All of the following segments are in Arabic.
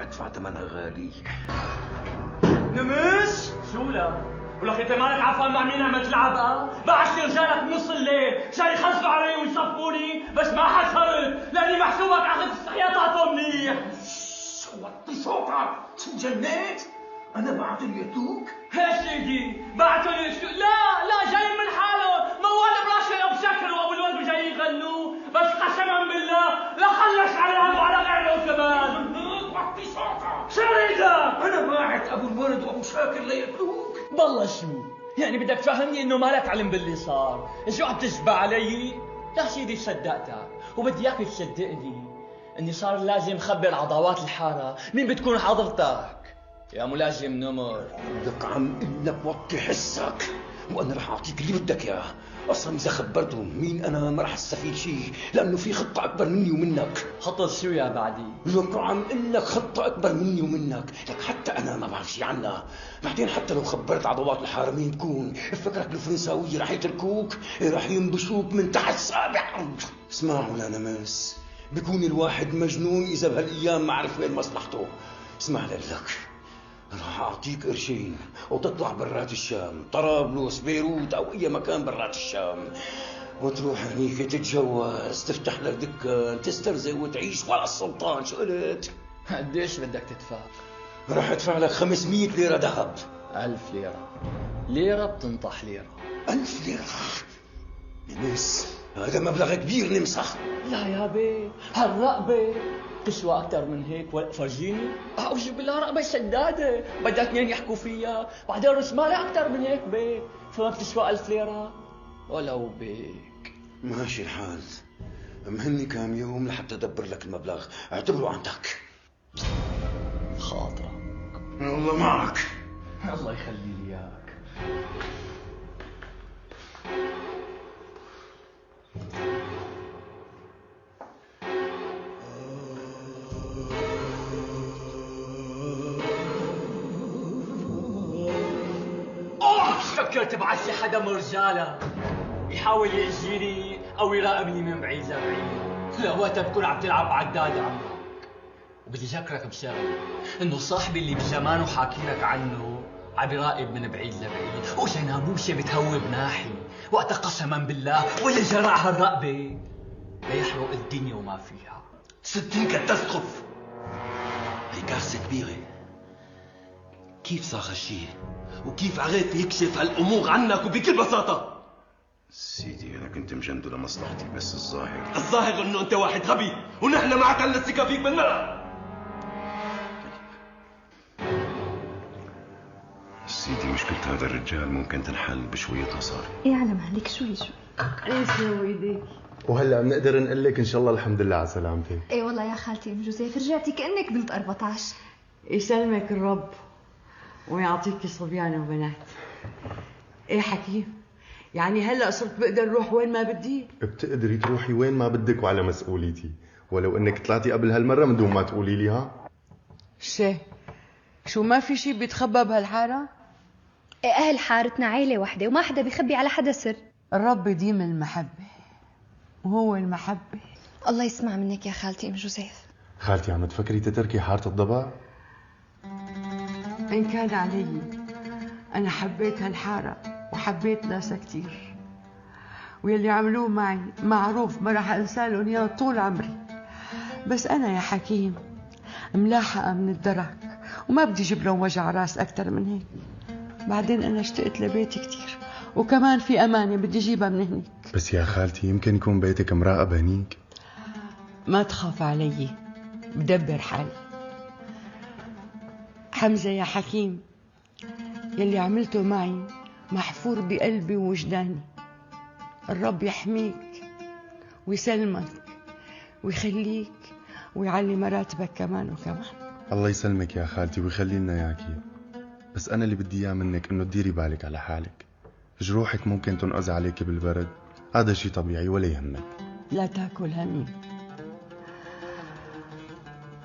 ادفع ثمنها غالي. نمس؟ شو لا؟ ولك انت مالك عارفان مع مين عم تلعب؟ بعت لي رجالك بنص الليل عشان يخلصوا علي ويصفوني، بس ما حصلت لاني محسوبك اخذ استحياطاته منيح. وطي صوتك، تجنيت؟ انا بعت لي يتوك؟ يا سيدي بعتوا لي لا جاي من حاله، موال براشد ابو شكر وابو الولد جايين يغنوا، بس قسما بالله لا خلص عليهم وعلى غيره كمان. وطي صوتك. شو ريدك؟ انا باعت ابو الولد وابو شاكر ليتوك. بالله شو؟ يعني بدك تفهمني انه ما لك علم باللي صار؟ شو عم تشبع علي؟ لا سيدي صدقتك، وبدي اياك تصدقني اني صار لازم خبر عضوات الحاره مين بتكون حضرتك يا ملازم نمر. لك عم انك وطي حسك، وانا رح اعطيك اللي بدك اياه. اصلا اذا خبرتهم مين انا ما رح استفيد شيء، لانه في خطه اكبر مني ومنك. خطر شو يا بعدي؟ لك عم انك خطه اكبر مني ومنك، لك حتى انا ما بعرف شيء عنها. بعدين حتى لو خبرت عضوات الحاره مين تكون، فكرك الفرنساويه رح يتركوك؟ رح ينبشوك من تحت سابع. اسمع ولا نمس، بيكون الواحد مجنون اذا بهالايام ما عرف وين مصلحته. اسمع لك، راح اعطيك قرشين وتطلع برات الشام، طرابلس، بيروت او اي مكان برات الشام، وتروح هنيك تتجوز، تفتح لك دكان، تسترزق وتعيش ورا السلطان. شو قلت؟ قديش بدك تدفع؟ راح ادفع لك 500 ليره ذهب. 1000 ليره. ليره بتنطح ليره. 1000 ليره؟ نمس، هذا مبلغ كبير نمسح. لا يا بي، هالرقبه تسوى أكثر من هيك. فرجيني. أعوذ بالله، رقبة سدادة بدها اثنين يحكوا فيها، بعدين رأس مالها أكثر من هيك بي، فما بتسوى 1000 ليرة ولو بيك. ماشي الحال، مهني كام يوم لحتى أدبر لك المبلغ، اعتبره عندك. خاطرك. الله معك. الله يخلي لي إياك. فكرت ابعث لي حدا من رجالك يحاول يأذيني او يراقبني من بعيد لبعيد، لوقتها بتكون عم تلعب عداد عمك. وبدي اذكرك بشغله، انه صاحبي اللي بزمانه حاكي لك عنه عم يراقب من بعيد لبعيد، واذا ناموسه بتهوي بناحي وقتها قسما بالله ولا جرع هالرقبه ليحرق الدنيا وما فيها. 60 كتسقف، هي كارثه كبيره. كيف صار هالشيء؟ وكيف عرف يكشف هالامور عنك وبكل بساطه؟ سيدي انا كنت مجنده لمصلحتي، بس الظاهر انه انت واحد غبي، ونحن ما عدنا الثقه فيك بالمرة. سيدي مشكلة هذا الرجال ممكن تنحل بشوية مصاري. ايه على مهلك شوي ايش يا ويدي. وهلا بنقدر نقول لك ان شاء الله الحمد لله على سلامتك. ايه والله يا خالتي ام جوزيف، رجعتي كانك بنت 14. يسلمك الرب ويعطيكي صبيان وبنات. ايه حكيم، يعني هلا صرت بقدر اروح وين ما بدي؟ بتقدري تروحي وين ما بدك وعلى مسؤوليتي، ولو انك طلعتي قبل هالمره من دون ما تقولي لي. ها شو ما في شيء بيتخبى بهالحاره؟ ايه اهل حارتنا عيله وحده وما حدا بيخبي على حدا سر. الرب يديم المحبه وهو المحبه. الله يسمع منك يا خالتي ام جوزيف. خالتي عم تفكري تتركي حاره الضبع؟ إن كان علي أنا حبيت هالحارة وحبيت ناسها كتير، ويلي عملوه معي معروف ما رح أنسى لهم إياه طول عمري. بس أنا يا حكيم ملاحقة من الدرك وما بدي أجيب لهم وجع راس أكتر من هيك. بعدين أنا اشتقت لبيتي كتير، وكمان في أمانة بدي أجيبها من هنيك. بس يا خالتي يمكن يكون بيتك مراقب هنيك. ما تخاف علي، بدبر حالي. حمزة يا حكيم، يلي عملته معي محفور بقلبي ووجداني. الرب يحميك ويسلمك ويخليك ويعلي مراتبك كمان وكمان. الله يسلمك يا خالتي ويخلي لنا اياكي. بس انا اللي بدي اياه منك انه تديري بالك على حالك. جروحك ممكن تنقز عليك بالبرد، هذا شيء طبيعي ولا يهمك. لا تاكل همي،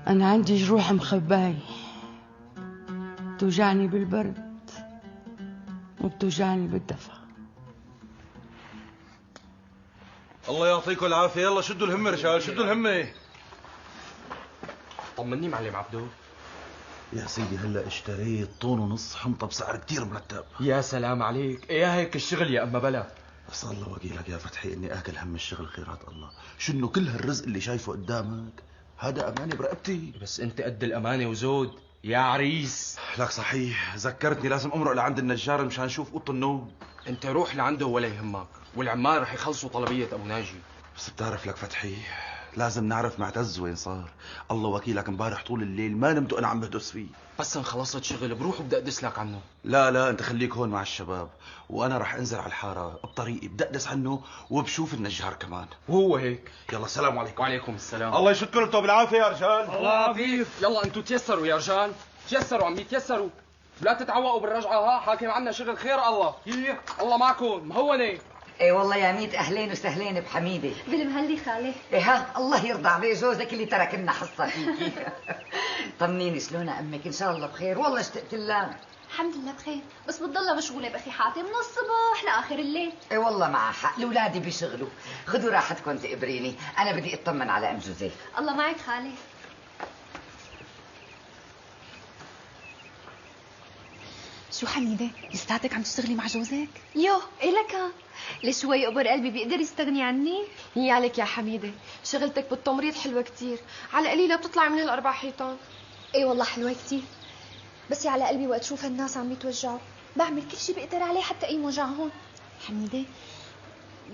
انا عندي جروح مخباي بتوجعني بالبرد وبتوجعني بالدفا. الله يعطيكم العافية. يلا شدوا الهمة رجال، شدوا الهمة. طمني معلم عبدو، يا سيدي هلا اشتريت طن ونص حنطة بسعر كتير مرتب. يا سلام عليك، يا هيك الشغل يا اما بلا. بس الله وكيلك يا فتحي اني اكل هم الشغل خيرات الله. شو انه كل هالرزق اللي شايفه قدامك هذا امانه برقبتي. بس انت قد الامانه وزود يا عريس. لك صحيح ذكرتني لازم امرق لعند النجار مشان اشوف اوضه النوم. انت روح لعنده ولا يهمك، والعمال رح يخلصوا طلبيه ابو ناجي. بس بتعرف لك فتحي لازم نعرف معتز وين صار. الله وكيلك امبارح طول الليل ما نمت وانا عم بهدس فيه. بس ان خلصت شغل بروح وبدأ ادس لك عنه. لا انت خليك هون مع الشباب، وانا رح انزل على الحاره بطريقي بدي ادس عنه وبشوف النجار كمان. وهو هيك. يلا السلام عليكم. وعليكم السلام. الله يشد كلكم بالعافيه يا رجال. الله عفيف. يلا انتوا تيسروا يا رجال، تيسروا عمي تيسروا، ولا تتعوقوا بالرجعه. ها حاكم عنا شغل خير الله. الله معكم مهونه. اي والله يا ميت اهلين وسهلين بحميده. بالمهلي خالي. ايه ها الله يرضى عليه جوزك اللي ترك لنا حصه فيكي. طمنيني شلونها امك؟ ان شاء الله بخير. والله اشتقت لها. الحمد لله بخير، بس بتضلها مشغوله باخي حاتم من الصبح لاخر الليل. اي والله معها حق، الاولاد بيشغلوا. خذوا راحتكم تقبريني، انا بدي اطمن على ام جوزيف. الله معك خالي. شو حميدة؟ لساتك عم تشتغلي مع جوزك؟ يو إلك ليش هو يقبر قلبي بيقدر يستغني عني؟ هي عليك يا حميدة، شغلتك بالتمريض حلوة كتير، على قليلة بتطلعي من هالأربع حيطان. اي والله حلوة كتير، بس على قلبي وقت شوف هالناس عم يتوجعوا، بعمل كل شي بقدر عليه حتى أي وجع هون. حميدة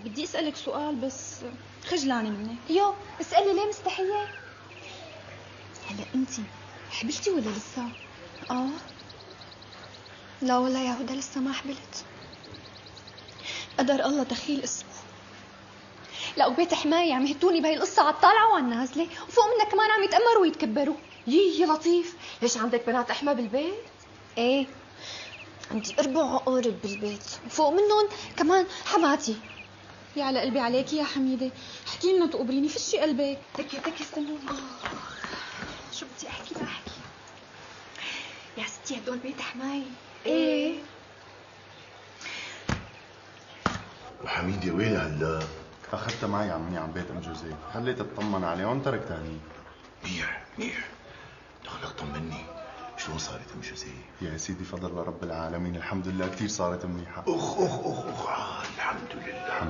بدي أسألك سؤال بس خجلانة منك. يو اسألي ليه مستحية؟ هلا أنتي حبلتي ولا لسه؟ لا والله يا هدى لسه ما حبلت. قدر الله دخيل اسمه. لا وبيت حماية عم يهتوني بهي القصة على الطالعة وعلى النازلة، وفوق منها كمان عم يتأمروا ويتكبروا. يي لطيف، ليش عندك بنات أحمى بالبيت؟ ايه عندي 4 قارب بالبيت، وفوق منهم كمان حماتي. يا على قلبي عليكي يا حميدة، احكي لنا تقبريني فشي قلبك. تكي استنوني. شو بدي احكي يا ستي هدول بيت حماي. ايه وحميدة وين هلا؟ اخذتها معي عمي عم بيت ام جوزيف، خليت اطمن عليهم تركتها هني. منيح دخلك طمني، شلون صارت ام جوزيف؟ يا سيدي فضل رب العالمين الحمد لله كثير صارت منيحة. اخ الحمد لله.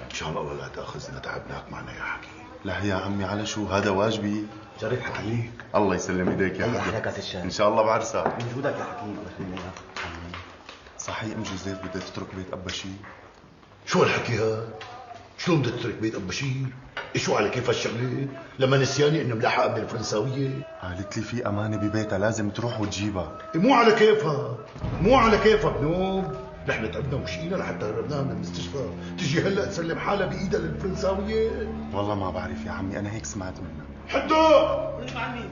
ان شاء الله لا تاخذنا تعبناك معنا يا حكيم. لا يا عمي على شو، هذا واجبي. جريت حكيك. الله يسلم ايديك يا حكيم. حركات الشام ان شاء الله بعرسك. من جودك يا حكيم. الله يخلينا. صحيح ام جوزيف بدها تترك بيت اب بشير؟ شو هالحكي هذا؟ شلون بدها تترك بيت اب بشير؟ شو على كيف هالشغله؟ لما نسياني انه ملاحقه ابن الفرنساويه. قالت لي في امانه ببيتها لازم تروح وتجيبها. مو على كيفها بنوب. نحن تعبنا وشقينا لحتى هربناها من المستشفى، تجي هلا تسلم حالها بايدها للفرنساويه. والله ما بعرف يا عمي، انا هيك سمعت منها. حدو معلمي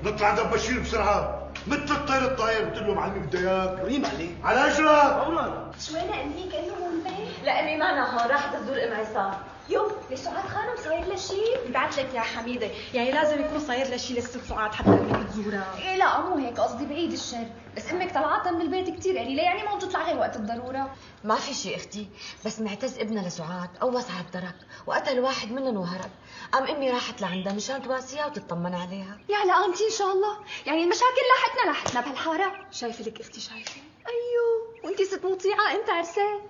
نطلع عند بشير بسرعه مثل الطير بتقول له معلمي بدي اياك. ريم علي على اجرك. شو انا امي كانه مو البيت؟ لا امي معنا هون، راح تزور ام عصام. يو ليش سعاد خانم صاير لها شيء؟ ببعت لك يا حميدة، يعني لازم يكون صاير لها شيء للست سعاد حتى امك تزورها. ايه لا مو هيك قصدي، بعيد الشر، بس امك طلعتها من البيت كثير قليله، يعني ما بتطلع غير وقت الضروره. ما في شيء اختي، بس معتز ابنها لسعاد او سعد ترك وقتل واحد منهم وهرب، قام امي راحت لعندها مشان تواسيها وتطمن عليها. يا لا انتي ان شاء الله، يعني المشاكل لاحتنا بهالحاره. شايفه لك اختي شايفه. ايوه وانتي ست مطيعه امتى عرسان؟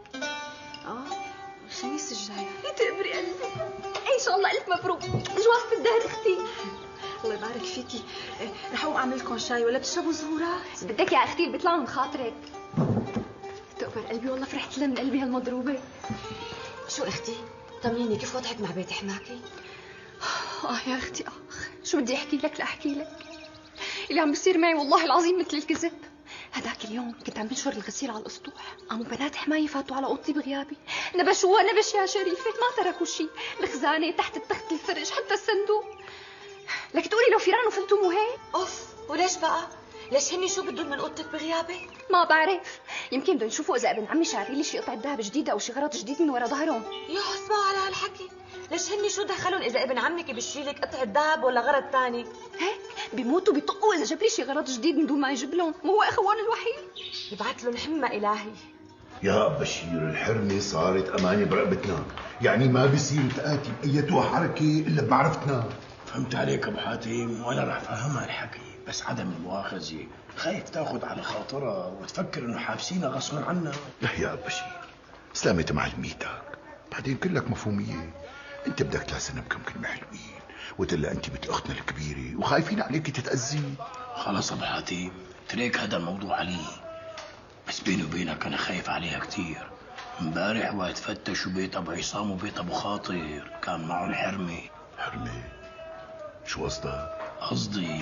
الخميس الجاي. تقبري قلبي. ان شاء الله الف مبروك، جواز الدهر اختي. الله يبارك فيكي. رح اقوم اعمل لكم شاي ولا بتشربوا زهورات؟ بدك يا اختي اللي بيطلع من خاطرك. تقبر قلبي والله فرحت لها من قلبي هالمضروبه. شو اختي؟ طمنيني كيف وضعك مع بيت حماكي؟ يا اختي شو بدي احكي لك اللي عم بيصير معي والله العظيم مثل الكذب. هداك اليوم كنت عم بنشر الغسيل على الاسطوح، قاموا بنات حماية فاتوا على اوضتي بغيابي، نبش يا شريفه، ما تركوا شيء، الخزانه تحت التخت الفرش حتى الصندوق. لك تقولي لو فيران وفلتوا مو هيك؟ اوف وليش بقى؟ ليش هني شو بدهم من اوضتك بغيابي؟ ما بعرف، يمكن بدهم يشوفوا اذا ابن عمي شاري لي شي قطعه ذهب جديده او شي غراض جديد من ورا ظهرهم. يا اسمعوا على هالحكي، ليش هني شو دخلهم اذا ابن عمك بيشيلك قطعه ذهب ولا غرض ثاني؟ هيك بيموتوا بيطقوا اذا جاب لي شي غراض جديد من دون ما يجيب لهم، مو هو اخوان الوحيد؟ يبعث لهم حمى الهي. يا بشير الحرمه صارت امانه برقبتنا، يعني ما بيصير تاتي بايتها حركه الا بمعرفتنا. فهمت عليك ابو حاتم، وانا رح فهمها الحكي. بس عدم المؤاخذة خايف تاخذ على خاطرها وتفكر انه حابسينها غصبا عنا. لا يا أبو بشير، سلامة معلميتك، بعدين كلك مفهومية. انت بدك 3 سنة بكم كلمة حلوين، وتلا انت بنت اختنا الكبيرة وخايفين عليك تتأذي. خلص ابو حاتم، تريك هذا الموضوع عليه. بس بيني وبينك انا خايف عليها كثير. امبارح وقت فتشوا بيت ابو عصام وبيت ابو خاطر كان معه الحرمة. حرمة؟ شو قصدك؟ قصدي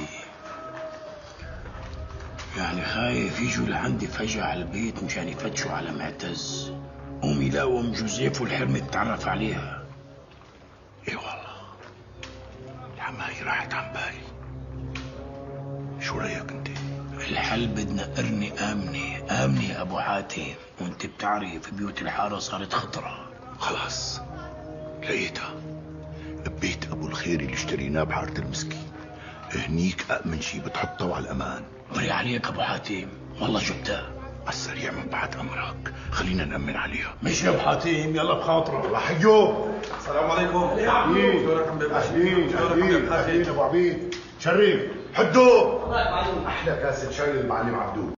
يعني خايف يجوا لعندي فجأة على البيت مشان يفتشوا على معتز، قوم يلاقوا ام جوزيف والحرمة تتعرف عليها. اي والله العماية راحت عن بالي. شو رأيك انت؟ الحل بدنا قرني آمنة يا ابو حاتم، وانت بتعرف بيوت الحارة صارت خطرة. خلاص لقيتها ببيت ابو الخير اللي اشتريناه بحارة المسكين. هنيك أأمن شي بتحطه على الأمان. بري عليك أبو حاتم، والله جبتها. السريع من بعد أمرك، خلينا نأمن عليها. مش يا أبو حاتم، يلا بخاطرك. الله حيو. السلام عليكم. يا عبيد. أهلين أبو عبيد. شريف حدو. أحلى كاسة شاي للمعلم عبدو.